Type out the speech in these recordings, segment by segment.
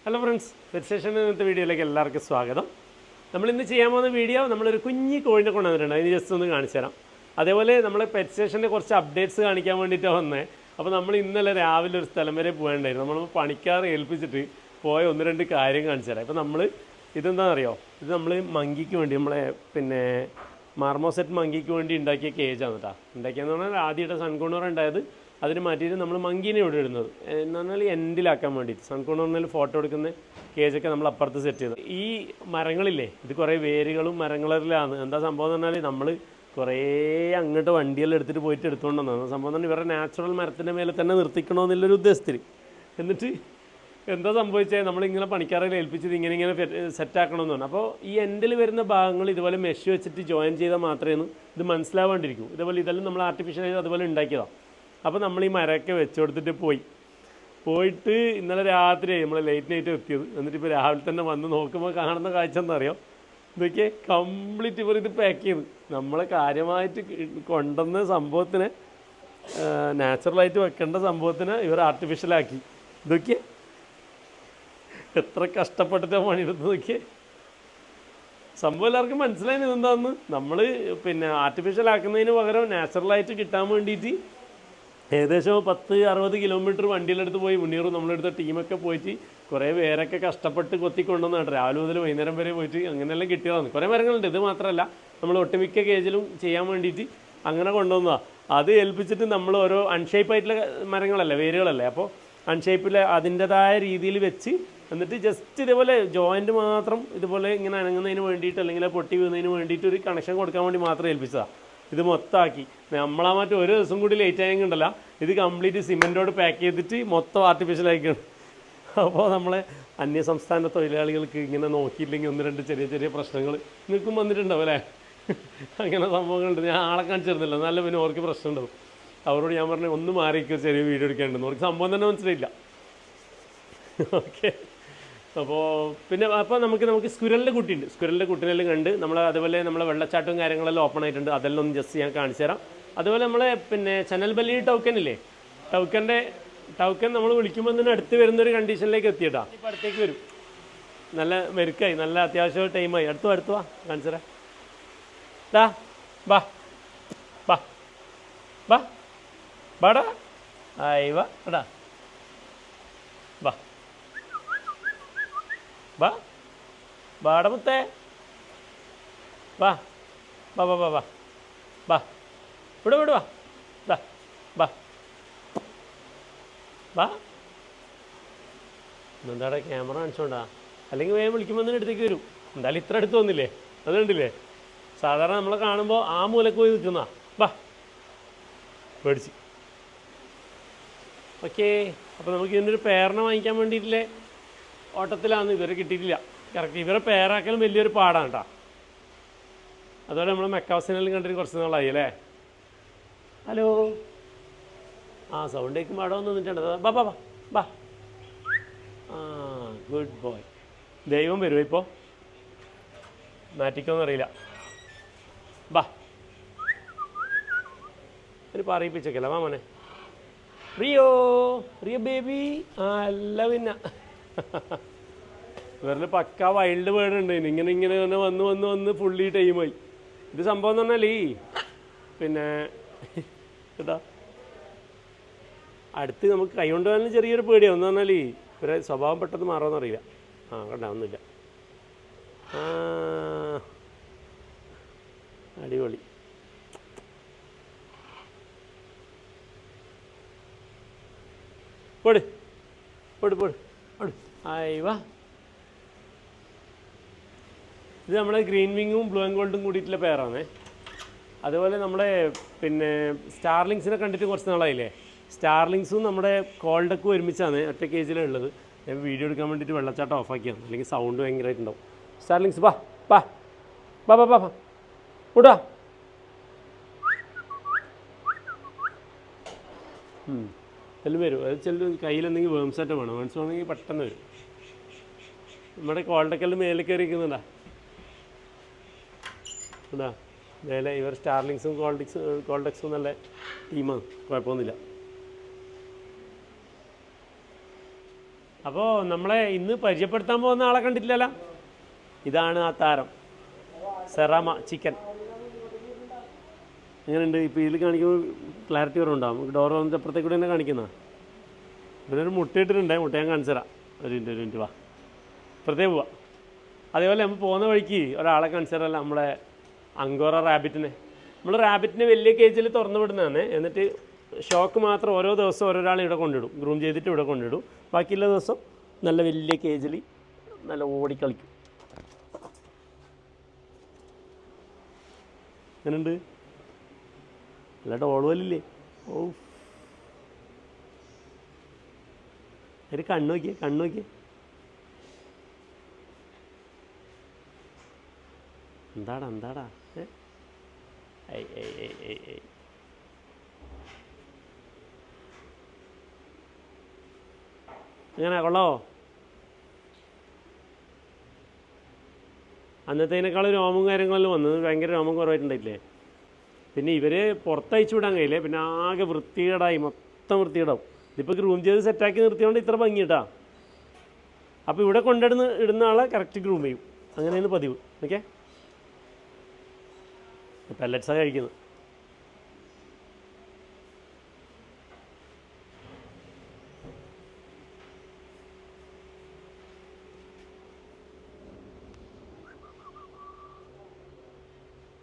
Hello friends, പെറ്റ്സ്റ്റേഷൻ ഇന്നത്തെ വീഡിയോയിലേക്ക് എല്ലാവർക്കും സ്വാഗതം. നമ്മളിന്ന് ചെയ്യാൻ പോകുന്ന വീഡിയോ നമ്മളൊരു കുഞ്ഞി കോഴിനെ കൊണ്ടുവന്നിട്ടുണ്ട്. അതിന് ജസ്റ്റ് ഒന്ന് കാണിച്ചു തരാം. അതേപോലെ നമ്മൾ പെറ്റ്സ്റ്റേഷൻ്റെ കുറച്ച് അപ്ഡേറ്റ്സ് കാണിക്കാൻ വേണ്ടിയിട്ടാണ് വന്നത്. അപ്പോൾ നമ്മൾ ഇന്നലെ രാവിലെ ഒരു സ്ഥലം വരെ പോകേണ്ടായിരുന്നു. നമ്മൾ പണിക്കാർ ഏൽപ്പിച്ചിട്ട് പോയ ഒന്ന് രണ്ട് കാര്യം കാണിച്ചു തരാം. ഇപ്പോൾ നമ്മൾ ഇതെന്താണെന്നറിയോ, ഇത് നമ്മൾ മങ്കിക്ക് വേണ്ടി നമ്മളെ മാർമോസെറ്റ് മങ്കിക്ക് വേണ്ടി ഉണ്ടാക്കിയ കേജാണ് കേട്ടോ. ഉണ്ടാക്കിയെന്ന് പറഞ്ഞാൽ ആദ്യമായിട്ട് സൺകോണർ ഉണ്ടായത്, അതിന് മാറ്റിയിട്ട് നമ്മൾ മങ്കീനെ ഇവിടെ ഇടുന്നത് എന്ന് പറഞ്ഞാൽ എൻഡിലാക്കാൻ വേണ്ടിയിട്ട്. സൺകോണറിൽ ഫോട്ടോ എടുക്കുന്ന കേജൊക്കെ നമ്മൾ അപ്പുറത്ത് സെറ്റ് ചെയ്തത്. ഈ മരങ്ങളില്ലേ, ഇത് കുറേ വേരുകളും മരങ്ങളിലാണ്. എന്താ സംഭവം എന്ന് പറഞ്ഞാൽ നമ്മൾ കുറേ അങ്ങോട്ട് വണ്ടിയെല്ലാം എടുത്തിട്ട് പോയിട്ട് എടുത്തുകൊണ്ടുവന്നതാണ് സംഭവം. തന്നെ ഇവരുടെ നാച്ചുറൽ മരത്തിൻ്റെ മേലെ തന്നെ നിർത്തിക്കണമെന്നുള്ളൊരു ഉദ്ദേശത്തിൽ. എന്നിട്ട് എന്താ സംഭവിച്ചാൽ നമ്മളിങ്ങനെ പണിക്കാരെ ഏൽപ്പിച്ചത് ഇങ്ങനെ സെറ്റാക്കണമെന്ന് പറഞ്ഞു. അപ്പോൾ ഈ എൻഡിൽ വരുന്ന ഭാഗങ്ങൾ ഇതുപോലെ മെഷ് വെച്ചിട്ട് ജോയിൻ ചെയ്താൽ മാത്രമേ ഇത് മനസ്സിലാവാണ്ടിരിക്കും. ഇതുപോലെ ഇതെല്ലാം നമ്മൾ ആർട്ടിഫിഷ്യലായി അതുപോലെ ഉണ്ടാക്കിയതാണ്. അപ്പോൾ നമ്മൾ ഈ മരമൊക്കെ വെച്ച് കൊടുത്തിട്ട് പോയിട്ട് ഇന്നലെ രാത്രി നമ്മൾ ലേറ്റ് നൈറ്റ് എത്തിയത്. എന്നിട്ട് ഇപ്പോൾ രാവിലെ തന്നെ വന്ന് നോക്കുമ്പോൾ കാണുന്ന കാഴ്ച എന്താ അറിയോ, ഇതൊക്കെ കംപ്ലീറ്റ് ഇവർ ഇത് പാക്ക് ചെയ്ത് നമ്മളെ കാര്യമായിട്ട് കൊണ്ടുവന്ന സംഭവത്തിനെ, നാച്ചുറലായിട്ട് വെക്കേണ്ട സംഭവത്തിനെ ഇവർ ആർട്ടിഫിഷ്യലാക്കി. ഇതൊക്കെ എത്ര കഷ്ടപ്പെട്ടിട്ടാണ് പണിയെടുത്ത് നോക്കിയേ. സംഭവം എല്ലാവർക്കും മനസ്സിലായി ഇതെന്താന്ന്. നമ്മൾ ആർട്ടിഫിഷ്യൽ ആക്കുന്നതിന് പകരം നാച്ചുറലായിട്ട് കിട്ടാൻ വേണ്ടിയിട്ട് ഏകദേശം 10-60 കിലോമീറ്റർ വണ്ടിയിലെടുത്ത് പോയി. മുന്നീറും നമ്മളെടുത്ത ടീമൊക്കെ പോയിട്ട് കുറേ പേരൊക്കെ കഷ്ടപ്പെട്ട് കൊത്തിക്കൊണ്ടുവന്നാണ്. രാവിലെ മുതൽ വൈകുന്നേരം വരെ പോയിട്ട് അങ്ങനെയെല്ലാം കിട്ടിയതാണ്. കുറേ മരങ്ങളുണ്ട്. ഇത് മാത്രമല്ല, നമ്മൾ ഒട്ടുമിക്ക കേജിലും ചെയ്യാൻ വേണ്ടിയിട്ട് അങ്ങനെ കൊണ്ടുവന്നതാണ്. അത് ഏൽപ്പിച്ചിട്ട് നമ്മൾ ഓരോ അൺഷേപ്പായിട്ടുള്ള മരങ്ങളല്ലേ, വേരുകളല്ലേ, അപ്പോൾ അൺഷേപ്പിൽ അതിൻ്റെതായ രീതിയിൽ വെച്ച് എന്നിട്ട് ജസ്റ്റ് ഇതേപോലെ ജോയിൻറ്റ് മാത്രം ഇതുപോലെ ഇങ്ങനെ അനങ്ങുന്നതിന് വേണ്ടിയിട്ട്, അല്ലെങ്കിൽ പൊട്ടി വീഴുന്നതിന് വേണ്ടിയിട്ട് ഒരു കണക്ഷൻ കൊടുക്കാൻ വേണ്ടി മാത്രം ഏൽപ്പിച്ചതാണ്. ഇത് മൊത്തമാക്കി നമ്മളാ മറ്റേ ഒരു ദിവസം കൂടി ലേറ്റ് ആയെങ്കിണ്ടല്ല, ഇത് കംപ്ലീറ്റ് സിമെൻറ്റോട് പാക്ക് ചെയ്തിട്ട് മൊത്തം ആർട്ടിഫിഷ്യലായിക്കാണ്. അപ്പോൾ നമ്മളെ അന്യസംസ്ഥാന തൊഴിലാളികൾക്ക് ഇങ്ങനെ നോക്കിയില്ലെങ്കിൽ ഒന്ന് രണ്ട് ചെറിയ ചെറിയ പ്രശ്നങ്ങൾ നിൽക്കും വന്നിട്ടുണ്ടാവും അല്ലേ. അങ്ങനെ സംഭവങ്ങളുണ്ട്. ഞാൻ ആളെ കാണിച്ചിരുന്നില്ല, നല്ല പിന്നെ ഓർക്ക് പ്രശ്നമുണ്ടാവും. അവരോട് ഞാൻ പറഞ്ഞു ഒന്ന് മാറിയിരിക്കും, ചെറിയ വീഡിയോ എടുക്കാനുണ്ടെന്ന്. അവർക്ക് സംഭവം തന്നെ മനസ്സിലായില്ല. ഓക്കെ, അപ്പോൾ നമുക്ക് സ്കുരലിൻ്റെ കുട്ടിയുണ്ട്. സ്കുരലിൻ്റെ കുട്ടീനെല്ലാം കണ്ട് നമ്മൾ അതുപോലെ നമ്മളെ വെള്ളച്ചാട്ടവും കാര്യങ്ങളെല്ലാം ഓപ്പൺ ആയിട്ടുണ്ട്. അതെല്ലാം ഒന്ന് ജസ്റ്റ് ഞാൻ കാണിച്ചു തരാം. അതുപോലെ നമ്മളെ ചനൽ ബല്ലി ടൗക്കൻ ഇല്ലേ, ടൗക്കൻ നമ്മൾ വിളിക്കുമ്പോൾ തന്നെ അടുത്ത് വരുന്നൊരു കണ്ടീഷനിലേക്ക് എത്തിയിട്ടാ. ഇപ്പോൾ അടുത്തേക്ക് വരും. നല്ല മെരുക്കായി, നല്ല അത്യാവശ്യം ടൈമായി. അടുത്ത് വാ കാണിച്ചു തരാം. ബാടാ ആയി വാടാ ബാടമുത്തേ വാ വിടുവാ എന്താടാ ക്യാമറ കാണിച്ചോണ്ടാ, അല്ലെങ്കിൽ വേഗം വിളിക്കുമ്പോൾ തന്നെ അടുത്തേക്ക് വരും. എന്തായാലും ഇത്ര അടുത്ത് വന്നില്ലേ, അത് കണ്ടില്ലേ. സാധാരണ നമ്മളെ കാണുമ്പോൾ ആ മൂലക്ക് പോയി നിൽക്കുന്ന പേടിച്ച്. ഓക്കേ, അപ്പോൾ നമുക്ക് ഇതിനൊരു പേരിനെ വാങ്ങിക്കാൻ വേണ്ടിയിട്ടില്ലേ ഓട്ടത്തിലാണെന്ന് ഇതുവരെ കിട്ടിയിട്ടില്ല. കറക്റ്റ് ഇവരെ പേരാക്കലും വലിയൊരു പാടാണ് കേട്ടോ. അതുപോലെ നമ്മൾ മെക്കാസിനെല്ലാം കണ്ടിട്ട് കുറച്ച് നാളായി അല്ലേ. ഹലോ, സൗണ്ട് കേൾക്കുമ്പോൾ അവിടെ വന്ന് നിന്നിട്ടുണ്ട്. ബാ ഗുഡ് ബോയ്. ദൈവം വരുമോ ഇപ്പോൾ, മാറ്റിക്കോന്ന് അറിയില്ല. ഒരു പറയിപ്പിച്ചേക്കല്ല മോനെ. Rio baby. അല്ല പിന്നെ ഇവരിൽ പക്ക വൈൽഡ് ബേർഡ് ഉണ്ട്. ഇങ്ങനെ വന്ന് ഫുള്ളി ടൈമായി. ഇത് സംഭവം എന്ന് പറഞ്ഞാൽ കേട്ടാ അടുത്ത് നമുക്ക് കൈ കൊണ്ട് പോകാനും ചെറിയൊരു പേടിയാണ്. എന്ന് പറഞ്ഞാൽ ഇവരെ സ്വഭാവം പെട്ടെന്ന് മാറുമെന്നറിയില്ല. കണ്ട ഒന്നുമില്ല. അടിപൊളി. പോട് ആയി വാ. ഇത് നമ്മളെ ഗ്രീൻ വിങ്ങും ബ്ലൂ ആൻഡ് ഗോൾഡും കൂടിയിട്ടുള്ള പേരാണ്. അതുപോലെ നമ്മുടെ സ്റ്റാർലിങ്സിനെ കണ്ടിട്ട് കുറച്ച് നാളായില്ലേ. സ്റ്റാർലിങ്സും നമ്മുടെ കോൾഡക്കും ഒരുമിച്ചാണ്, ഒറ്റ കേജിലാണ് ഉള്ളത്. ഞാൻ വീഡിയോ എടുക്കാൻ വേണ്ടിയിട്ട് വെള്ളച്ചാട്ടം ഓഫാക്കിയാണ്, അല്ലെങ്കിൽ സൗണ്ട് ഭയങ്കരമായിട്ടുണ്ടാവും. സ്റ്റാർലിങ്സ് കൂടാ. എല്ലാം വരും. അത് ചില കയ്യിലെന്തെങ്കിലും വേംസെറ്റ് വേണം. വേംസ് വേണമെങ്കിൽ പെട്ടെന്ന് വരും. നമ്മുടെ കോൾഡക്കെല്ലാം മേലെ കയറി ഇരിക്കുന്നുണ്ടാ. മേലെ ഇവർ സ്റ്റാർലിങ്സും കോൾഡക്സും നല്ല ടീമാണ്, കുഴപ്പമൊന്നുമില്ല. അപ്പോൾ നമ്മളെ ഇന്ന് പരിചയപ്പെടുത്താൻ പോകുന്ന ആളെ കണ്ടിട്ടില്ലല്ലോ. ഇതാണ് ആ താരം, സെറാമ ചിക്കൻ. എങ്ങനെയുണ്ട്? ഇപ്പോൾ ഇതിൽ കാണിക്കുമ്പോൾ ക്ലാരിറ്റി കുറവുണ്ടാവും. നമുക്ക് ഡോർ വന്നിട്ട് അപ്പുറത്തേക്ക് കൂടെ തന്നെ കാണിക്കുന്ന ഇവരൊരു മുട്ടയിട്ടിട്ടുണ്ട്. മുട്ട ഞാൻ കാണിച്ചു തരാം. ഒരു മിനിറ്റ് വാ, ഇപ്പുറത്തേക്ക് പോവാം. അതേപോലെ നമ്മൾ പോകുന്ന വഴിക്ക് ഒരാളെ കാണിച്ചു തരാമല്ല, നമ്മളെ അങ്കോറ റാബിറ്റിനെ. നമ്മൾ റാബിറ്റിനെ വലിയ കേജിൽ തുറന്നു വിടുന്നതാണ്. എന്നിട്ട് ഷോക്ക് മാത്രം ഓരോ ദിവസം ഓരോരാൾ ഇവിടെ കൊണ്ടിടും, ഗ്രൂം ചെയ്തിട്ട് ഇവിടെ കൊണ്ടിടും. ബാക്കിയുള്ള ദിവസം നല്ല വലിയ കേജിൽ നല്ല ഓടിക്കളിക്കും. എങ്ങനെയുണ്ട്? നല്ല ഡോളുവല്ലേ? ഓ, ഒരു കണ്ണു നോക്കിയേ. എന്താടാ എങ്ങനെ കൊള്ളാവോ? അന്നത്തേനേക്കാളും രോമവും കാര്യങ്ങളെല്ലാം വന്നത് ഭയങ്കര രോമം കുറവായിട്ടുണ്ടായില്ലേ. പിന്നെ ഇവർ പുറത്തയച്ചു വിടാൻ കഴിയില്ലേ, പിന്നെ ആകെ വൃത്തികേടായി, മൊത്തം വൃത്തികേടാവും. ഇതിപ്പോൾ ഗ്രൂം ചെയ്ത് സെറ്റാക്കി നിർത്തിയോണ്ട് ഇത്ര ഭംഗി കേട്ടാ. അപ്പോൾ ഇവിടെ ഇടുന്ന ആളെ കറക്റ്റ് ഗ്രൂം ചെയ്യും. അങ്ങനെയാണ് പതിവ്. ഓക്കെ, പെല്ലറ്റ്സാണ് കഴിക്കുന്നത്.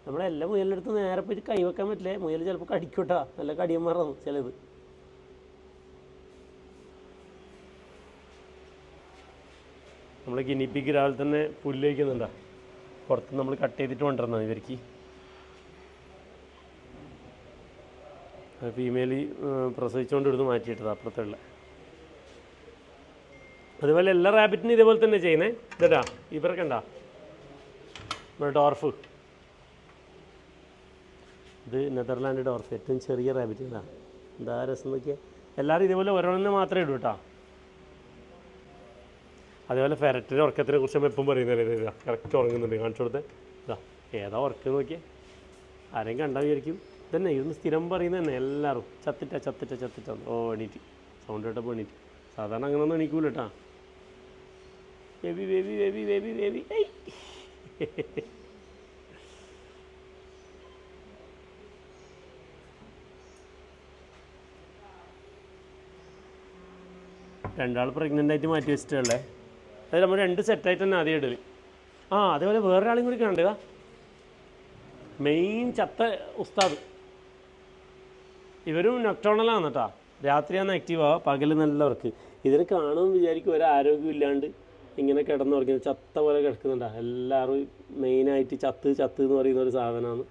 നമ്മളെല്ലാ മുയലിനടുത്ത് നേരെ പോയിട്ട് കൈവെക്കാൻ പറ്റില്ലേ. മുയൽ ചിലപ്പോൾ കടിക്കൂട്ടാ, നല്ല കടിയന്മാരാണ് ചിലത്. നമ്മൾ ഗിനിപ്പിക്ക് രാവിലെ തന്നെ പുല്ല് കഴിക്കുന്നുണ്ടാ. പുറത്ത് നമ്മൾ കട്ട് ചെയ്തിട്ട് കൊണ്ടുവരണം ഇവർക്ക്. ഫീമെയിൽ പ്രസവിച്ചുകൊണ്ട് ഇവിടുന്ന് മാറ്റിയിട്ടത് അപ്പുറത്തുള്ള. അതുപോലെ എല്ലാ റാബിറ്റിനും ഇതേപോലെ തന്നെ ചെയ്യുന്നേ. ഇതാ ഇവരൊക്കെ ഉണ്ടാ നമ്മുടെ ഡോർഫ്. ഇത് നെതർലാൻഡ് ഡോർഫ്, ഏറ്റവും ചെറിയ റാബിറ്റ്. എന്താ രസം നോക്കിയാൽ. എല്ലാവരും ഇതേപോലെ ഓരോന്നെ മാത്രമേ ഇടൂ കേട്ടോ. അതേപോലെ ഫെററ്റിൻ്റെ ഉറക്കത്തിനെ കുറിച്ച് നമ്മൾ എപ്പം പറയുന്നതല്ലേ. ഇതാ കറക്റ്റ് ഉറങ്ങുന്നുണ്ട്, കാണിച്ചു കൊടുത്തേ. ഇതാ ഏതാ ഉറക്കം നോക്കിയേ. ആരെയും കണ്ടാൽ വിചാരിക്കും ഇതന്നെ ഇതൊന്ന് സ്ഥിരം പറയുന്നത് തന്നെ എല്ലാവരും. ചത്തിട്ട ഓ എണീറ്റ്, സൗണ്ട് കേട്ടപ്പോൾ എണീറ്റ്. സാധാരണ അങ്ങനെയൊന്നും എണീക്കൂല കേട്ടാ. ബേബി രണ്ടാൾ പ്രഗ്നൻ്റ് ആയിട്ട് മാറ്റി വെച്ചിട്ടുള്ളേ. അതായത് നമ്മൾ 2 സെറ്റായിട്ട് തന്നെ ആദ്യം ഇടൽ. അതേപോലെ വേറൊരാളും കൂടി കണ്ടുക, മെയിൻ ചത്ത ഉസ്താദ്. ഇവരും നൊക്ടോണലാണ് കേട്ടോ. രാത്രിയാണ് ആക്റ്റീവാവുക, പകൽ നല്ല വർക്ക്. ഇതിനെ കാണുമ്പോൾ വിചാരിക്കും ഒരു ആരോഗ്യം ഇല്ലാണ്ട് ഇങ്ങനെ കിടന്നുറങ്ങുന്നത്, ചത്ത പോലെ കിടക്കുന്നുണ്ടാ. എല്ലാവരും മെയിനായിട്ട് ചത്ത് എന്ന് പറയുന്ന ഒരു സാധനമാണ്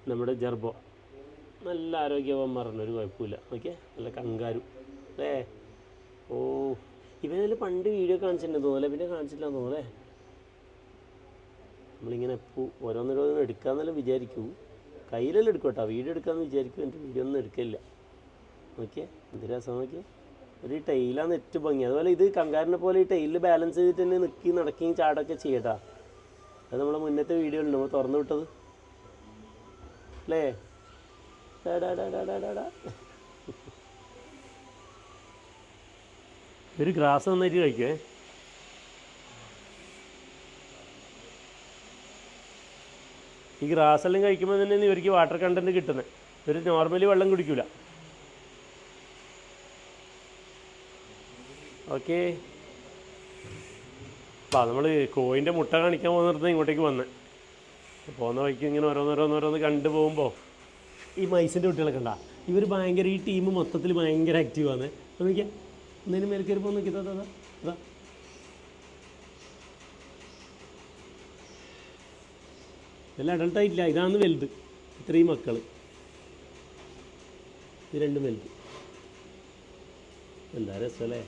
നമ്മുടെ ജർബോ. നല്ല ആരോഗ്യവാന്മാരുണ്ട്, ഒരു കുഴപ്പമില്ല. ഓക്കെ, നല്ല കങ്കാരു അല്ലേ. ഓ, ഇവനെല്ലാം പണ്ട് വീഡിയോ കാണിച്ചിട്ടുണ്ടെന്ന് തോന്നുന്നല്ലേ, പിന്നെ കാണിച്ചിട്ടില്ലാന്ന് തോന്നുന്നല്ലേ. നമ്മളിങ്ങനെ എപ്പോൾ ഓരോന്നോരോന്നും എടുക്കാമെന്നെല്ലാം വിചാരിക്കൂ. കയ്യിലെല്ലാം എടുക്കും കേട്ടോ, വീഡിയോ എടുക്കാമെന്ന് വിചാരിക്കും. എൻ്റെ വീഡിയോ ഒന്നും എടുക്കില്ല. ഓക്കെ, എന്ത് രസം നോക്കിയാൽ. ഒരു ടൈലാണ് ഏറ്റവും ഭംഗി. അതുപോലെ ഇത് കങ്കാരിനെ പോലെ ഈ ടൈലിൽ ബാലൻസ് ചെയ്തിട്ട് തന്നെ നടക്കുകയും ചാടൊക്കെ ചെയ്യട്ടാ. അത് നമ്മളെ മുന്നത്തെ വീഡിയോ ഉണ്ട് നമ്മൾ തുറന്നു വിട്ടത് അല്ലേ. ഒരു ഗ്രാസ് നന്നായിട്ട് കഴിക്കുവേ. ഈ ഗ്രാസെല്ലാം കഴിക്കുമ്പോൾ തന്നെ ഇവർക്ക് വാട്ടർ കണ്ടൻറ്റ് കിട്ടുന്നത്. ഇവർ നോർമലി വെള്ളം കുടിക്കില്ല. ഓക്കെ, അപ്പോൾ നമ്മൾ കോയിൻ്റെ മുട്ട കാണിക്കാൻ പോകുന്നിടത്ത് ഇങ്ങോട്ടേക്ക് വന്നേ. പോകുന്ന വഴിക്ക് ഇങ്ങനെ ഓരോന്നോരോന്നോരോന്ന് കണ്ടു പോകുമ്പോൾ ഈ മൈസിൻ്റെ കുട്ടികളൊക്കെ ഉണ്ടാ. ഇവർ ഭയങ്കര, ഈ ടീം മൊത്തത്തിൽ ഭയങ്കര ആക്റ്റീവാണ്. നോക്കിയാൽ എന്തെങ്കിലും മേൽ കയറിപ്പോൾ നോക്കി. അതാ ഇതെല്ലാം അഡൾട്ടായിട്ടില്ല. ഇതാണ് വലുത്. ഇത്രയും മക്കൾ, ഇത് 2 വലുത്. എന്താ രസമല്ലേ.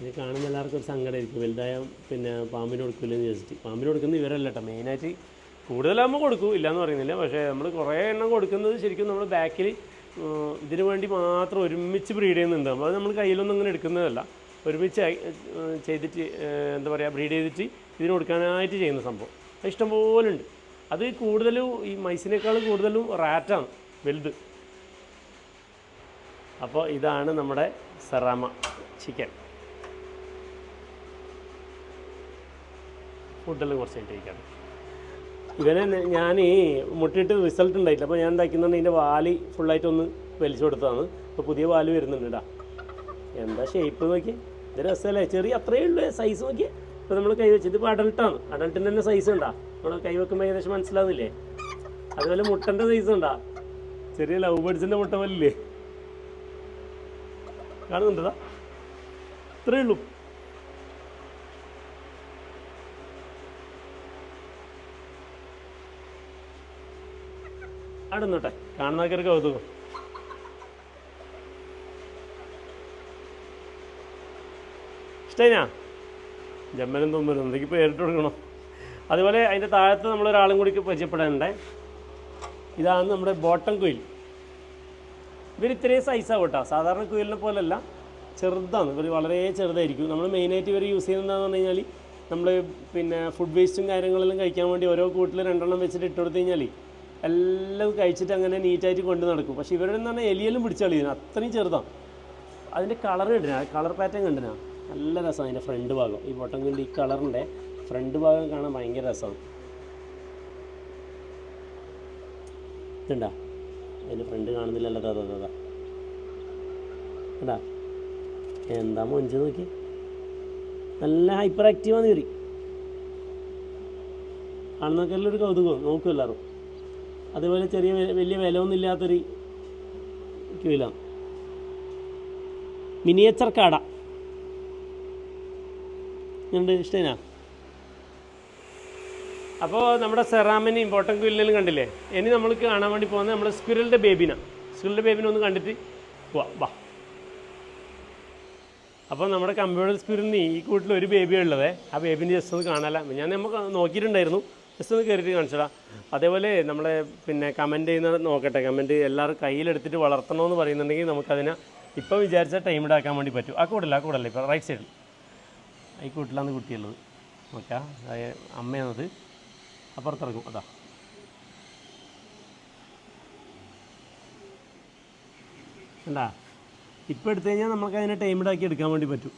ഇത് കാണുമ്പോൾ എല്ലാവർക്കും ഒരു സങ്കടമായിരിക്കും. വലുതായ പിന്നെ പാമ്പിന് കൊടുക്കില്ലെന്ന് വിചാരിച്ചിട്ട്. പാമ്പിന് കൊടുക്കുന്നത് ഇവരല്ല കേട്ടോ. മെയിനായിട്ട് കൂടുതലാകുമ്പോൾ കൊടുക്കും, ഇല്ലയെന്ന് പറയുന്നില്ല. പക്ഷേ നമ്മൾ കുറേ എണ്ണം കൊടുക്കുന്നത് ശരിക്കും നമ്മൾ ബാക്കിൽ ഇതിന് വേണ്ടി മാത്രം ഒരുമിച്ച് ബ്രീഡ് ചെയ്യുന്നുണ്ട്. അത് നമ്മൾ കയ്യിലൊന്നും അങ്ങനെ എടുക്കുന്നതല്ല. ഒരുമിച്ച് ചെയ്തിട്ട് എന്താ പറയുക, ബ്രീഡ് ചെയ്തിട്ട് ഇതിന് കൊടുക്കാനായിട്ട് ചെയ്യുന്ന സംഭവം. അത് ഇഷ്ടംപോലെ ഉണ്ട്. അത് കൂടുതലും ഈ മൈസിനേക്കാളും കൂടുതലും റാറ്റാണ് വലുത്. അപ്പോൾ ഇതാണ് നമ്മുടെ സെറാമ ചിക്കൻ. ഫുഡെല്ലാം കുറച്ച് കഴിഞ്ഞിട്ട് കഴിക്കാം. ഇവനെ ഞാൻ മുട്ടിയിട്ട് റിസൾട്ട് ഉണ്ടായിട്ടില്ല, അപ്പോൾ ഞാൻ എന്താക്കുന്നുണ്ട് ഇതിൻ്റെ വാല് ഫുള്ളായിട്ടൊന്ന് വലിച്ചു കൊടുത്തതാണ്. ഇപ്പോൾ പുതിയ വാല് വരുന്നുണ്ട് കേട്ടോ. എന്താ ഷേപ്പ് നോക്കി, ഇത് രസമല്ലേ, ചെറിയ അത്രയേ ഉള്ളൂ സൈസ് നോക്കിയേ. ഇപ്പോൾ നമ്മൾ കൈ വെച്ചത് ഇപ്പോൾ അഡൾട്ടാണ്, അഡൾട്ടിൻ്റെ തന്നെ സൈസ് ഉണ്ടാ, നമ്മൾ കൈ വെക്കുമ്പോൾ ഏകദേശം മനസ്സിലാവുന്നില്ലേ. അതുപോലെ മുട്ടൻ്റെ സൈസ് ഉണ്ടാ, ചെറിയ ലവ് ബേർഡ്സിൻ്റെ മുട്ട പോലില്ലേ, കാണുന്നുണ്ടതാ, ഇത്രയേ ഉള്ളൂ. അവിടെ നിന്നോട്ടെ, കാണുന്നവർക്ക് ഒരു കൗതുകം. ഇഷ്ടേനാ ജമ്മലും തുമ്പലും എന്തൊക്കെ പേരിട്ട് കൊടുക്കണം. അതുപോലെ അതിൻ്റെ താഴത്ത് നമ്മളൊരാളും കൂടി പരിചയപ്പെടാനുണ്ട്. ഇതാണ് നമ്മുടെ ബോട്ടം കുയിൽ. ഇവർ ഇത്രയും സൈസാവും കേട്ടോ, സാധാരണ കുയിലിനെ പോലെയല്ല, ചെറുതാണ് ഇവർ, വളരെ ചെറുതായിരിക്കും. നമ്മൾ മെയിനായിട്ട് ഇവർ യൂസ് ചെയ്യുന്നതെന്ന് പറഞ്ഞു കഴിഞ്ഞാൽ നമ്മൾ പിന്നെ ഫുഡ് വേസ്റ്റും കാര്യങ്ങളെല്ലാം കഴിക്കാൻ വേണ്ടി ഓരോ കൂട്ടിൽ 2 എണ്ണം വെച്ചിട്ട് ഇട്ട് കൊടുത്തു കഴിഞ്ഞാൽ എല്ലാം കഴിച്ചിട്ട് അങ്ങനെ നീറ്റായിട്ട് കൊണ്ട് നടക്കും. പക്ഷേ ഇവരുടെ എന്ന് പറഞ്ഞാൽ എലിയെല്ലാം പിടിച്ച് കളിയുന്നു, അത്രയും ചെറുതാണ്. അതിൻ്റെ കളർ കണ്ടിനാ, കളർ പാറ്റേൺ കണ്ടിനാ, നല്ല രസമാണ്. അതിൻ്റെ ഫ്രണ്ട് ഭാഗം, ഈ ബോട്ടം കുയിലിൻ്റെ ഈ കളറിൻ്റെ ഫ്രണ്ട് ഭാഗം കാണാൻ ഭയങ്കര രസമാണ്. ഇതുണ്ടാ അതിൻ്റെ ഫ്രണ്ട് കാണുന്നില്ലല്ലോ, അതാ കണ്ടാ എന്താ മൊഞ്ച് നോക്കി, നല്ല ഹൈപ്പർ ആക്റ്റീവാന്ന് കയറി കാണുന്നൊക്കെ എല്ലാം ഒരു കൗതുകം, നോക്കും എല്ലാവരും. അതുപോലെ ചെറിയ വലിയ വിലയൊന്നും ഇല്ലാത്തൊരു കുയിലാണ്, മിനിയേച്ചർ കാട. ഉണ്ട്, ഇഷ്ടനാ. അപ്പോൾ നമ്മുടെ സെറാമിനെയും ബോട്ടം കുയിലിനെല്ലാം കണ്ടില്ലേ. ഇനി നമ്മൾക്ക് കാണാൻ വേണ്ടി പോകുന്നത് നമ്മുടെ സ്ക്വിറലിൻ്റെ ബേബിനാണ്. സ്ക്വിറലിൻ്റെ ബേബിനെ ഒന്ന് കണ്ടിട്ട് വാ. അപ്പോൾ നമ്മുടെ കമ്പ്യൂട്ടർ സ്ക്വിറലിന് ഈ കൂട്ടിൽ ഒരു ബേബിയാണ് ഉള്ളത്. ആ ബേബിനെ ജസ്റ്റ് ഒന്ന് കാണാല, ഞാൻ നമുക്ക് നോക്കിയിട്ടുണ്ടായിരുന്നു, ജസ്റ്റ് ഒന്ന് കയറിയിട്ട് കാണിച്ചടാ. അതേപോലെ നമ്മളെ പിന്നെ കമൻറ്റ് ചെയ്യുന്നത് നോക്കട്ടെ, കമൻറ്റ് എല്ലാവരും കയ്യിലെടുത്തിട്ട് വളർത്തണമെന്ന് പറയുന്നുണ്ടെങ്കിൽ നമുക്കതിനെ ഇപ്പം വിചാരിച്ച ടൈം ഇടാക്കാൻ വേണ്ടി പറ്റും. ആ കൂടല്ല ഇപ്പോൾ റൈറ്റ് സൈഡിൽ ഈ കൂട്ടിലാണ് കുട്ടിയുള്ളത്. നോക്കാം, അമ്മയാണത്, അപ്പുറത്തിറങ്ങും, അതാ എന്താ. ഇപ്പോൾ എടുത്തു കഴിഞ്ഞാൽ നമുക്ക് അതിനെ ടൈം ഇടാക്കി എടുക്കാൻ വേണ്ടി പറ്റും.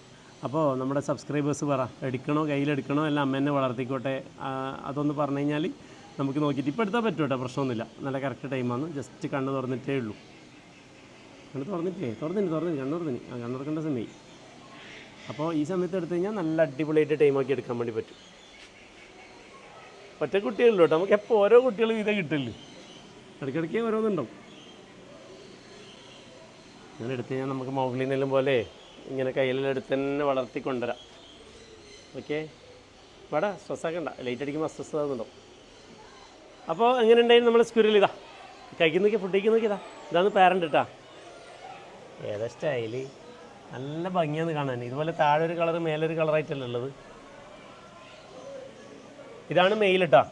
അപ്പോൾ നമ്മുടെ സബ്സ്ക്രൈബേഴ്സ് പറ, എടുക്കണോ കയ്യിലെടുക്കണോ അല്ല അമ്മേനെ വളർത്തിക്കോട്ടെ, അതൊന്ന് പറഞ്ഞു കഴിഞ്ഞാൽ നമുക്ക് നോക്കിയിട്ട് ഇപ്പോൾ എടുത്താൽ പറ്റും കേട്ടോ, പ്രശ്നമൊന്നുമില്ല. നല്ല കറക്റ്റ് ടൈമാണ്. ജസ്റ്റ് കണ്ണ് തുറന്നിട്ടേ ഉള്ളൂ, കണ്ണ് തുറന്നിട്ട് കണ്ണ് തുറക്കേണ്ട സമയമായി. അപ്പോൾ ഈ സമയത്ത് എടുത്തു കഴിഞ്ഞാൽ നല്ല അടിപൊളിയായിട്ട് ടൈമാക്കി എടുക്കാൻ വേണ്ടി പറ്റും. ഒറ്റ കുട്ടികളുള്ളൂ കേട്ടോ, നമുക്ക് എപ്പോൾ ഓരോ കുട്ടികൾ വീതം കിട്ടില്ല, ഇടയ്ക്കിടയ്ക്ക് ഓരോന്നുണ്ടാവും. ഇങ്ങനെ എടുത്തു കഴിഞ്ഞാൽ നമുക്ക് മൗഗ്ലിനെല്ലാം പോലെ ഇങ്ങനെ കയ്യിലെടുത്ത് തന്നെ വളർത്തിക്കൊണ്ടുവരാം. ഓക്കെ, വേടാ സ്ട്രെസ്സാക്കണ്ട, ലൈറ്റ് അടിക്കുമ്പോൾ അസ്വസ്ഥത ഉണ്ടാവും. അപ്പോൾ എങ്ങനെ ഉണ്ടായിരുന്നു നമ്മുടെ സ്ക്വിറൽ? ഇതാ കഴിക്കുന്നൊക്കെ ഫുഡ് കഴിക്കുന്നൊക്കെ ഇതാണ് പാരൻ്റ് കേട്ടാ. ഏതാ സ്റ്റൈല്, നല്ല ഭംഗിയാന്ന് കാണാൻ. ഇതുപോലെ താഴെ ഒരു കളർ മേലൊരു കളറായിട്ടല്ലേ ഉള്ളത്. ഇതാണ് മെയിൽ കേട്ടോ,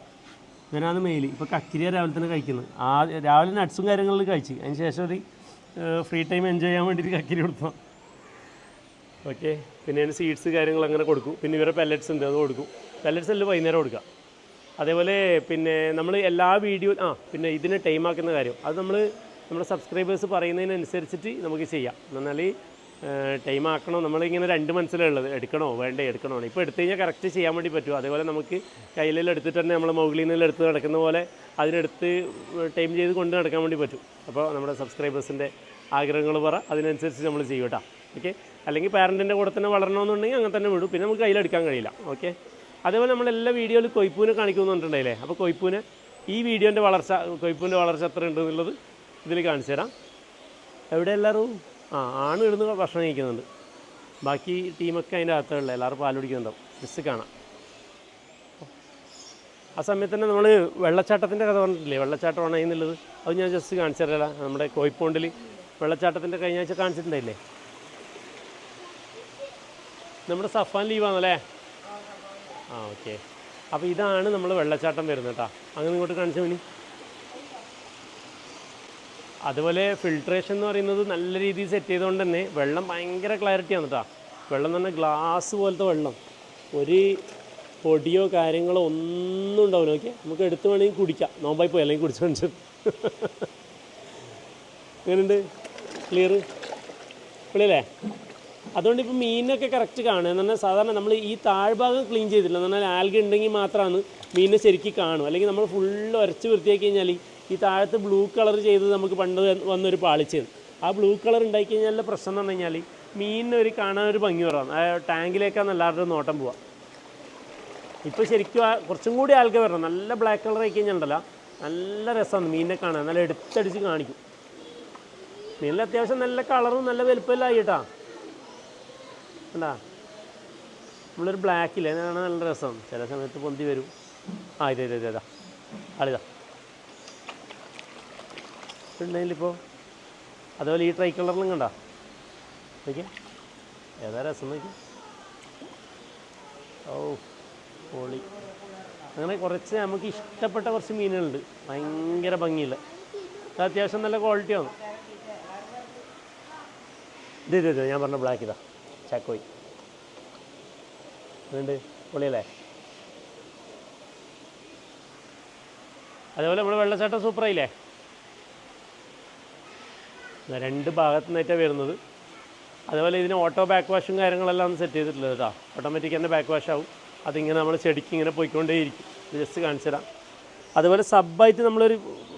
ഇവനാണ് മെയിൽ. ഇപ്പോൾ കക്കിരിയ രാവിലെ തന്നെ കഴിക്കുന്നത്. രാവിലെ നട്ട്സും കാര്യങ്ങളിൽ കഴിച്ച് അതിന് ശേഷം ഒരു ഫ്രീ ടൈം എൻജോയ് ചെയ്യാൻ വേണ്ടിയിട്ട് കക്കിരി കൊടുത്തു. ഓക്കെ, പിന്നെ അതിന് സീഡ്സ് കാര്യങ്ങൾ അങ്ങനെ കൊടുക്കും. പിന്നെ ഇവരെ പെല്ലറ്റ്സ് ഉണ്ട്, അത് കൊടുക്കും. പെല്ലറ്റ്സ് എല്ലാം വൈകുന്നേരം കൊടുക്കുക. അതേപോലെ പിന്നെ നമ്മൾ എല്ലാ വീഡിയോ പിന്നെ ഇതിന് ടൈം ആക്കുന്ന കാര്യം അത് നമ്മുടെ സബ്സ്ക്രൈബേഴ്സ് പറയുന്നതിനനുസരിച്ചിട്ട് നമുക്ക് ചെയ്യാം. എന്നാൽ ടൈം ആക്കണോ, നമ്മളിങ്ങനെ 2 മനസ്സിലുള്ളത്, എടുക്കണോ എടുക്കണോ. ഇപ്പോൾ എടുത്തു കഴിഞ്ഞാൽ കറക്റ്റ് ചെയ്യാൻ വേണ്ടി പറ്റും. അതേപോലെ നമുക്ക് കയ്യിലെല്ലാം എടുത്തിട്ട് തന്നെ നമ്മൾ മൗഗ്ലിനെല്ലാം എടുത്ത് നടക്കുന്ന പോലെ അതിനെടുത്ത് ടൈം ചെയ്ത് കൊണ്ട് നടക്കാൻ വേണ്ടി പറ്റും. അപ്പോൾ നമ്മുടെ സബ്സ്ക്രൈബേഴ്സിൻ്റെ ആഗ്രഹങ്ങൾ പറ, അതിനനുസരിച്ച് നമ്മൾ ചെയ്യും കേട്ടോ. ഓക്കെ, അല്ലെങ്കിൽ പാരൻറ്റിൻ്റെ കൂടെ തന്നെ വളരണമെന്നുണ്ടെങ്കിൽ അങ്ങനെ തന്നെ വിടും. പിന്നെ നമുക്ക് കയ്യിലെടുക്കാൻ കഴിയില്ല. ഓക്കെ, അതേപോലെ നമ്മളെല്ലാ വീഡിയോയിൽ കൊയ്പ്പൂനെ കാണിക്കുന്നുണ്ടെങ്കിലേ, അപ്പോൾ കൊയ്പ്പൂനെ ഈ വീഡിയോൻ്റെ കൊയ്പ്പൂൻ്റെ വളർച്ച എത്ര ഉണ്ടെന്നുള്ളത് ഇതിൽ കാണിച്ചു തരാം. എവിടെ എല്ലാവരും ആണ് ഇടുന്ന ഭക്ഷണം കഴിക്കുന്നുണ്ട്. ബാക്കി ടീമൊക്കെ അതിൻ്റെ അകത്തുള്ള എല്ലാവരും പാൽ കുടിക്കുന്നുണ്ടാവും. ജസ്റ്റ് കാണാം. ആ സമയത്ത് തന്നെ നമ്മൾ വെള്ളച്ചാട്ടത്തിൻ്റെ കഥ പറഞ്ഞിട്ടില്ലേ, വെള്ളച്ചാട്ടമാണ് എന്നുള്ളത്, അത് ഞാൻ ജസ്റ്റ് കാണിച്ചു തരാം. നമ്മുടെ കോഴിപ്പോണ്ടിൽ വെള്ളച്ചാട്ടത്തിൻ്റെ കഴിഞ്ഞ ആഴ്ച കാണിച്ചിട്ടുണ്ടായില്ലേ. നമ്മുടെ സഫാൻ ലീവാണല്ലേ. ഓക്കെ, അപ്പോൾ ഇതാണ് നമ്മൾ വെള്ളച്ചാട്ടം വരുന്നത് കേട്ടോ. അങ്ങനെ ഇങ്ങോട്ട് കാണിച്ചു മതി. അതുപോലെ ഫിൽട്രേഷൻ എന്ന് പറയുന്നത് നല്ല രീതിയിൽ സെറ്റ് ചെയ്തുകൊണ്ട് തന്നെ വെള്ളം ഭയങ്കര ക്ലാരിറ്റിയാണ് കേട്ടോ. വെള്ളം എന്ന് പറഞ്ഞാൽ ഗ്ലാസ് പോലത്തെ വെള്ളം, ഒരു പൊടിയോ കാര്യങ്ങളോ ഒന്നും ഉണ്ടാവില്ല. ഓക്കെ, നമുക്ക് എടുത്ത് വേണമെങ്കിൽ കുടിക്കാം. നോമ്പായി പോയി അല്ലെങ്കിൽ കുടിച്ചു കാണിച്ചു. എങ്ങനെയുണ്ട്? ക്ലിയർ? പൊളിയല്ലേ? അതുകൊണ്ട് ഇപ്പോൾ മീനൊക്കെ കറക്റ്റ് കാണുക എന്ന് പറഞ്ഞാൽ സാധാരണ നമ്മൾ ഈ താഴ്ഭാഗം ക്ലീൻ ചെയ്തിട്ടില്ല എന്ന് പറഞ്ഞാൽ ആൽഗ ഉണ്ടെങ്കിൽ മാത്രമാണ് മീനിനെ ശരിക്കും കാണും. അല്ലെങ്കിൽ നമ്മൾ ഫുള്ള് ഉരച്ച് വൃത്തിയാക്കി കഴിഞ്ഞാൽ ഈ താഴത്ത് ബ്ലൂ കളർ ചെയ്ത് നമുക്ക് പണ്ട് വന്നൊരു പാളിച്ചത്. ആ ബ്ലൂ കളർ ഉണ്ടാക്കി കഴിഞ്ഞാൽ പ്രശ്നം എന്ന് പറഞ്ഞു കഴിഞ്ഞാൽ മീനിനൊരു കാണാൻ ഒരു ഭംഗി കുറവാണ്. ആ ടാങ്കിലേക്കാണ് എല്ലാവരുടെയും നോട്ടം പോവുക. ഇപ്പോൾ ശരിക്കും കുറച്ചും കൂടി ആൽഗ വരണം. നല്ല ബ്ലാക്ക് കളർ ആയി കഴിഞ്ഞാൽ നല്ല രസമാണ് മീനിനെ കാണാൻ, നല്ല എടുത്തടിച്ച് കാണിക്കും. മീനിൽ അത്യാവശ്യം നല്ല കളറും നല്ല വലുപ്പമെല്ലാം ആയിട്ടാ കണ്ടാ. നമ്മളൊരു ബ്ലാക്കില്ലേ കാണാൻ നല്ല രസമാണ്. ചില സമയത്ത് പൊന്തി വരും. ആ ഇതാ ആളിതാ ഉണ്ടെങ്കിലിപ്പോൾ അതുപോലെ ഈ ട്രൈ കളറിലും കണ്ട നോക്കിയാൽ ഏതാ രസം നോക്കി. ഓ പൊളി. അങ്ങനെ കുറച്ച് നമുക്ക് ഇഷ്ടപ്പെട്ട കുറച്ച് മീനുകളുണ്ട്, ഭയങ്കര ഭംഗിയുള്ള. അത് അത്യാവശ്യം നല്ല ക്വാളിറ്റിയാണ്. ഇത് ഞാൻ പറഞ്ഞ ബ്ലാക്ക് ഇതാ ചാക്കോയ്. അതുകൊണ്ട് പൊളിയല്ലേ. അതേപോലെ നമ്മൾ വെള്ളച്ചാട്ടം സൂപ്പറായില്ലേ. രണ്ട് ഭാഗത്തു നിന്നായിട്ടാണ് വരുന്നത്. അതുപോലെ ഇതിന് ഓട്ടോ ബാക്ക് വാഷും കാര്യങ്ങളെല്ലാം ഒന്ന് സെറ്റ് ചെയ്തിട്ടുള്ളത് കേട്ടോ. ഓട്ടോമാറ്റിക് തന്നെ ബാക്ക് വാഷ് ആവും. അതിങ്ങനെ നമ്മൾ ചെടിക്ക് ഇങ്ങനെ പോയിക്കൊണ്ടേയിരിക്കും. ജസ്റ്റ് കാണിച്ചു തരാം. അതുപോലെ സബ്ബായിട്ട് നമ്മളൊരു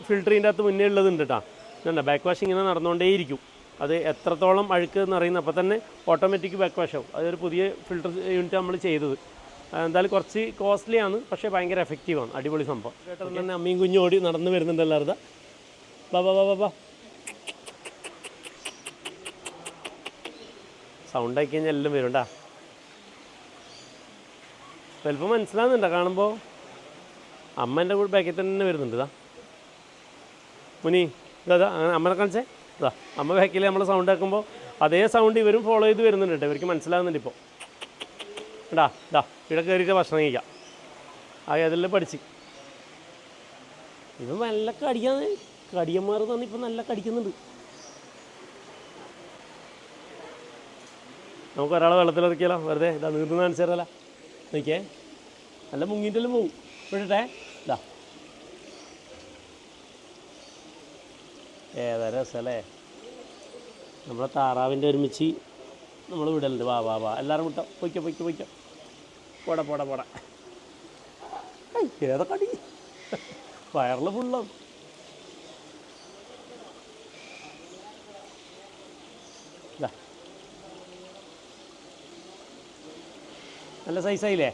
ഫിൽറ്ററിൻ്റെ അകത്ത് മുന്നേ ഉള്ളതുണ്ട് കേട്ടോ. ഇതുണ്ട് ബാക്ക് വാഷ് ഇങ്ങനെ നടന്നുകൊണ്ടേയിരിക്കും. അത് എത്രത്തോളം അഴുക്ക് എന്ന് അറിയുന്നത് അപ്പോൾ തന്നെ ഓട്ടോമാറ്റിക് ബാക്ക് വാഷ് ആവും. അതൊരു പുതിയ ഫിൽറ്റർ യൂണിറ്റ് നമ്മൾ ചെയ്തത്. എന്തായാലും കുറച്ച് കോസ്റ്റ്ലി ആണ്, പക്ഷേ ഭയങ്കര എഫക്റ്റീവാണ്. അടിപൊളി സംഭവം. കേട്ടോ തന്നെ അമ്മയും കുഞ്ഞും ഓടി നടന്ന് വരുന്നുണ്ട് എല്ലാവരും. ബാ സൗണ്ട് ആക്കി കഴിഞ്ഞാൽ എല്ലാം വരും കേട്ടോ. ചിലപ്പോൾ മനസ്സിലാകുന്നുണ്ടോ കാണുമ്പോൾ? അമ്മ എൻ്റെ കൂടെ ബാക്കിൽ തന്നെ വരുന്നുണ്ട്. ഇതാ മുനി ഇതാ അങ്ങനെ അമ്മനെ കാണിച്ചേ. ഇതാ അമ്മ ബാക്കിൽ നമ്മൾ സൗണ്ട് ആക്കുമ്പോൾ അതേ സൗണ്ട് ഇവരും ഫോളോ ചെയ്ത് വരുന്നുണ്ട് കേട്ടോ. ഇവർക്ക് മനസ്സിലാകുന്നുണ്ട് ഇപ്പോൾ. ഇതാ ഇവിടെ കയറിയിട്ട് ഭക്ഷണം കഴിക്കാം. അതെല്ലാം പഠിച്ച് ഇവൻ നല്ല കടിയാന്ന്. കടിയന്മാർ തന്നെ ഇപ്പം നല്ല കടിക്കുന്നുണ്ട്. നമുക്ക് ഒരാളെ വെള്ളത്തിലിറക്കിയാലോ വെറുതെ. ഇതാ നീർന്ന് കാണിച്ചു തരാല നോക്കിയേ. നല്ല മുങ്ങിയിട്ടെല്ലാം പോവും. വിടട്ടെ. ഇതാ ഏതാ രസമല്ലേ. നമ്മളെ താറാവിൻ്റെ ഒരുമിച്ച് നമ്മൾ വിടലുണ്ട്. വാ എല്ലാവരും വിട്ടോ. പൊയ്ക്കോ പോടാ ഏതാ കടി. വയറിൽ ഫുള്ളാവും. ഇതാ നല്ല സൈസായില്ലേ.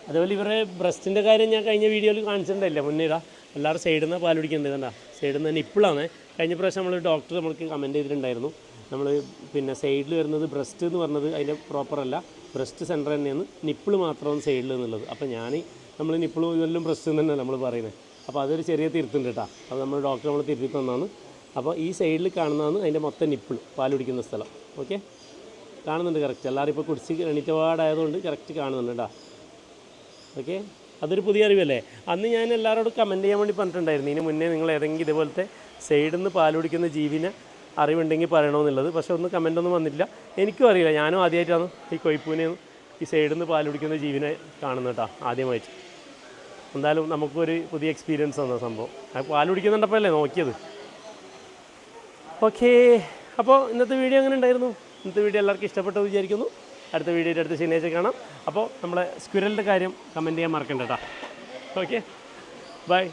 അതുപോലെ ഇവരുടെ ബ്രസ്റ്റിൻ്റെ കാര്യം ഞാൻ കഴിഞ്ഞ വീഡിയോയിൽ കാണിച്ചിട്ടുണ്ടല്ലേ മുന്നേ. ഇതാ എല്ലാവരും സൈഡിൽ നിന്ന് പാൽ കുടിക്കുന്നുണ്ട്. ഇതണ്ട സൈഡിൽ നിന്ന് നിപ്പിളാണ്. കഴിഞ്ഞ പ്രാവശ്യം നമ്മൾ ഡോക്ടർ നമ്മൾക്ക് കമൻറ്റ് ചെയ്തിട്ടുണ്ടായിരുന്നു. നമ്മൾ പിന്നെ സൈഡിൽ വരുന്നത് ബ്രസ്റ്റ് എന്ന് പറഞ്ഞത് അതിൻ്റെ പ്രോപ്പറല്ല. ബ്രസ്റ്റ് സെൻറ്റർ തന്നെയാണ്, നിപ്പിൾ മാത്രമാണ് സൈഡിൽ എന്നുള്ളത്. അപ്പോൾ നമ്മൾ നിപ്പിളും ഇതെല്ലാം ബ്രസ്റ്റ് തന്നെയാണ് നമ്മൾ പറയുന്നത്. അപ്പോൾ അതൊരു ചെറിയ തിരുത്തുണ്ട് കേട്ടോ. അത് നമ്മൾ ഡോക്ടർ നമ്മൾ തിരുത്തി തന്നാണ്. അപ്പോൾ ഈ സൈഡിൽ കാണുന്നതാണ് അതിൻ്റെ മൊത്തം നിപ്പിൾ, പാൽ കുടിക്കുന്ന സ്ഥലം. ഓക്കെ കാണുന്നുണ്ട് കറക്റ്റ്. എല്ലാവരും ഇപ്പോൾ കുടിച്ച് എണീറ്റപാടായതുകൊണ്ട് കറക്റ്റ് കാണുന്നുണ്ട് കേട്ടോ. ഓക്കെ അതൊരു പുതിയ അറിവല്ലേ. അന്ന് ഞാൻ എല്ലാവരോടും കമൻറ്റ് ചെയ്യാൻ വേണ്ടി പറഞ്ഞിട്ടുണ്ടായിരുന്നു. ഇതിന് മുന്നേ നിങ്ങൾ ഏതെങ്കിലും ഇതുപോലത്തെ സൈഡിൽ നിന്ന് പാൽ കുടിക്കുന്ന ജീവിനെ അറിവുണ്ടെങ്കിൽ പറയണമെന്നുള്ളത്. പക്ഷേ ഒന്നും കമൻറ്റൊന്നും വന്നിട്ടില്ല. എനിക്കും അറിയില്ല. ഞാനും ആദ്യമായിട്ടാണ് ഈ കൊയ്പ്പൂനെയും ഈ സൈഡിൽ നിന്ന് പാൽ കുടിക്കുന്ന ജീവിനെ കാണുന്നത് കേട്ടോ, ആദ്യമായിട്ട്. എന്തായാലും നമുക്കൊരു പുതിയ എക്സ്പീരിയൻസ് ആണ് സംഭവം. അത് പാൽ കുടിക്കുന്നുണ്ടപ്പോൾ അല്ലേ നോക്കിയത്. ഓക്കേ അപ്പോൾ ഇന്നത്തെ വീഡിയോ എങ്ങനെ ഉണ്ടായിരുന്നു? ഇന്നത്തെ വീഡിയോ എല്ലാവർക്കും ഇഷ്ടപ്പെട്ടു വിചാരിക്കുന്നു. അടുത്ത വീഡിയോയുടെ അടുത്ത ശനിയാഴ്ച കാണാം. അപ്പോൾ നമ്മളെ സ്ക്വിറലിൻ്റെ കാര്യം കമൻറ്റ് ചെയ്യാൻ മറക്കണ്ട കേട്ടോ. Okay bye.